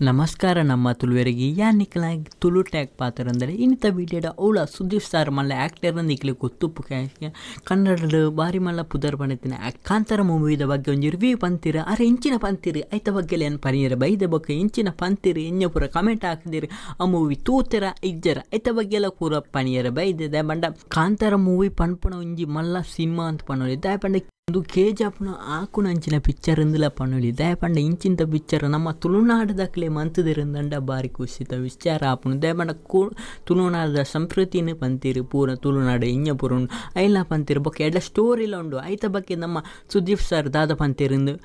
ನಮಸ್ಕಾರ ನಮ್ಮ ತುಳುವರಿಗೆ ಯಾನಿಕಲಾಗಿ ತುಳು ಟ್ಯಾಗ್ ಪಾತ್ರಂದರೆ ಇನ್ನಿತ ವಿಡಿಯೋಡ ಅವಳ ಸುದೀಪ್ ಸರ್ ಮಲ್ಲ ಆ್ಯಕ್ಟರ್ ನಿಕ್ಲಿ ಗೊತ್ತುಪ್ಪು ಕನ್ನಡದ ಬಾರಿ ಮಲ್ಲ ಪುದರ್ ಪಣಿತಿನ ಕಾಂತಾರ ಮೂವಿದ ಬಗ್ಗೆ ಒಂದು ರಿವ್ಯೂ ಪಂತೀರ ಅರೆ ಇಂಚಿನ ಪಂತೀರಿ ಐತ ಬಗ್ಗೆ ಏನು ಪನೀರ ಬೈದ ಬಗ್ಗೆ ಇಂಚಿನ ಪಂತೀರಿ ಎಣ್ಣೆ ಪೂರ ಕಮೆಂಟ್ ಹಾಕಿದಿರಿ ಆ ಮೂವಿ ತೂತರ ಇಜ್ಜರ ಐತ ಬಗ್ಗೆ ಎಲ್ಲ ಪೂರ ಪನೀರ ಬೈದಿದೆ ಬಂಡ ಕಾಂತಾರ ಮೂವಿ ಪಣ್ಪುಣ ಒಂಜಿ ಮಲ್ಲ ಸಿನಿಮಾ ಅಂತ ಪಣ್ಣೋಳಿ ದಯಪಂಡ ಒಂದು KGFನ ಆಕುನ ಅಂಚಿನ ಪಿಕ್ಚರ್ ಇಂದಲ ಪಣ್ಣೊಲಿ ದಯಪಂಡ ಇಂಚಿಂತ ಪಿಕ್ಚರ್ ನಮ್ಮ ತುಳುನಾಡದಕ್ಲೆ ಮಂತದಿರಂದಂಡ ಬಾರಿ ಖುಷಿತ ವಿಚಾರ ಆಪುನು ದಯಪಂಡ ತುಳುನಾಡದ ಸಂಸ್ಕೃತಿನೇ ಪಂತೀರಿ ಪೂರ ತುಳುನಾಡು ಇಂಜ ಪೂರ ಉಂಡು ಐಲ ಪಂತೀರಿ ಬೊಕ್ಕ ಎಡ್ಲ ಸ್ಟೋರಿಲ ಉಂಡು ಐತ ಬಗ್ಗೆ ನಮ್ಮ ಸುದೀಪ್ ಸರ್ ದಾದ ಪಂತೀರಿಂದು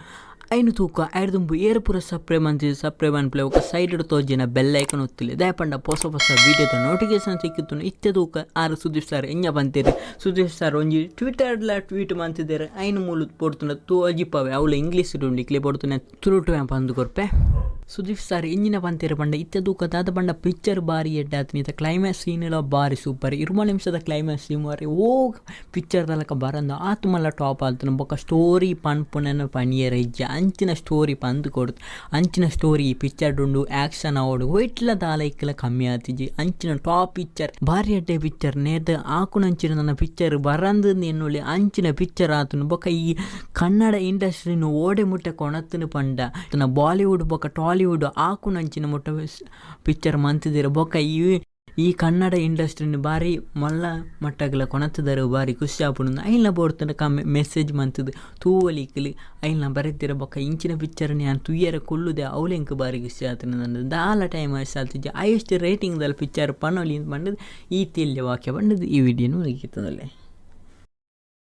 ಐನು ತೂಕ ಐಡ್ದುಂಬು ಏರು ಪೂರ ಸಪ್ರೇಮ್ ಅಂತಿದ್ದು ಸಪ್ರೇಮ್ ಅನ್ಪ್ಲೆ ఒక ಸೈಡ್ ತೋಜಿನ ಬೆಲ್ ಐಕನ್ ಒತ್ತಿಲ್ಲ ದಯಪಂಡ ಹೊಸ ವೀಡಿಯೋದ ನೋಟಿಫಿಕೇಶನ್ ಸಿಕ್ಕಿತ್ತು ಇತ್ತೆ ತೂಕ ಆರು ಸುದೀಪ್ ಸರ್ ಎಂಜ ಬಂತೀರಿ ಸುದೀಪ್ ಸರ್ ಒಂಜಿ ಟ್ವಿಟರ್ಲ ಟ್ವೀಟ್ ಮಾಡ್ತಿದ್ದಾರೆ ಐನು ಮೂಲು ಪೊಡ್ತುಂಡ ತೋಜಿಪ್ಪವೆ ಅವಳು ಇಂಗ್ಲೀಷ್ ಉಂಡಿಕ್ಲಿ ಪೊಡ್ತುನೆ ತುಳುಟು ಪಂದು ಕೊರ್ಪೆ ಸುದೀಪ್ ಸರ್ ಇಂಜಿನ ಪಂತೀರ ಪಂಡ ಇತ್ತೆ ತೂಕ ದಾದ ಪಂಡ ಪಿಕ್ಚರ್ ಬಾರಿ ಎಡ್ಡಾತೀನಿ ಇತ್ತ ಕ್ಲೈಮ್ಯಾಕ್ಸ್ ಸೀನೆಲ್ಲ ಬಾರಿ ಸೂಪರ್ 20 ನಿಮಿಷದ ಕ್ಲೈಮ್ಯಾಕ್ಸ್ ಸೀನ್ ಬಾರಿ ಪಿಕ್ಚರ್ ತಲಕ ಬರಂದ ಆತು ಮಲ್ಲ ಟಾಪ್ ಆಲ್ತನ ಬೊಕ್ಕ ಸ್ಟೋರಿ ಪನ್ಪುನನ ಪನಿಯರ ಇಜ್ಜ ಅಂಚಿನ ಸ್ಟೋರಿ ಪಂದು ಕೊಡ್ತು ಅಂಚಿನ ಸ್ಟೋರಿ ಪಿಕ್ಚರ್ ಉಂಡು ಆ್ಯಕ್ಷನ್ ಅವಡು ಒಯ್ಟ್ಲ ದಾಲೈಕ್ಲ ಕಮ್ಮಿ ಆತಿಜಿ ಅಂಚಿನ ಟಾಪ್ ಪಿಕ್ಚರ್ ಬಾರಿ ಎಡ್ಡೆ ಪಿಕ್ಚರ್ ನೇದ ಆಕುನಂಚಿನ ನನ್ನ ಪಿಕ್ಚರ್ ಬರಂದು ಎನ್ನುಳ್ಳಿ ಅಂಚಿನ ಪಿಕ್ಚರ್ ಆತನು ಬೊಕ್ಕ ಈ ಕನ್ನಡ ಇಂಡಸ್ಟ್ರಿನ ಓಡೆ ಮುಟ್ಟೆ ಕೊಣತ್ತನು ಪಂಡ ಬಾಲಿವುಡ್ ಬೊಕ್ಕ ಟಾಲಿವುಡ್ ಆಕುನಂಚಿನ ಮುಟ್ಟ ಪಿಕ್ಚರ್ ಮಂತಿದ್ದೀರ ಬೊಕ್ಕ ಈ ಕನ್ನಡ ಇಂಡಸ್ಟ್ರಿನ ಬಾರಿ ಮಲ್ಲ ಮಟ್ಟಗಳ ಕೊಣತ್ತಿದ್ದಾರೆ ಬಾರಿ ಖುಷಿ ಆಪುಂಡು ಐಲ್ನ ಬೋಡ್ತಂಡ ಮೆಸೇಜ್ ಮಂತದ್ದು ತೂವಲಿಕ್ಕಲಿ ಐಲ್ನ ಬರೀತಿರ ಬೊಕ್ಕ ಇಂಚಿನ ಪಿಕ್ಚರ್ ನಾನು ತುಯ್ಯರ ಕೊಲ್ಲುದೆ ಅವಲೆಂಕ್ ಬಾರಿ ಖುಷಿ ಆತನ ನಂದು ದಾಲ ಟೈಮ್ ಆಯ್ತು ಹೈಯೆಸ್ಟ್ ರೇಟಿಂಗ್ದಲ್ಲಿ ಪಿಕ್ಚರ್ ಪಣ್ಣೊಲಿ ಅಂತ ಬಂದದ್ದು ಈ ತಿಲ್ಯ ವಾಕ್ಯ ಬಂದದ್ದು ಈ ವಿಡಿಯೋನು ಮುಗಿತದಲ್ಲೇ.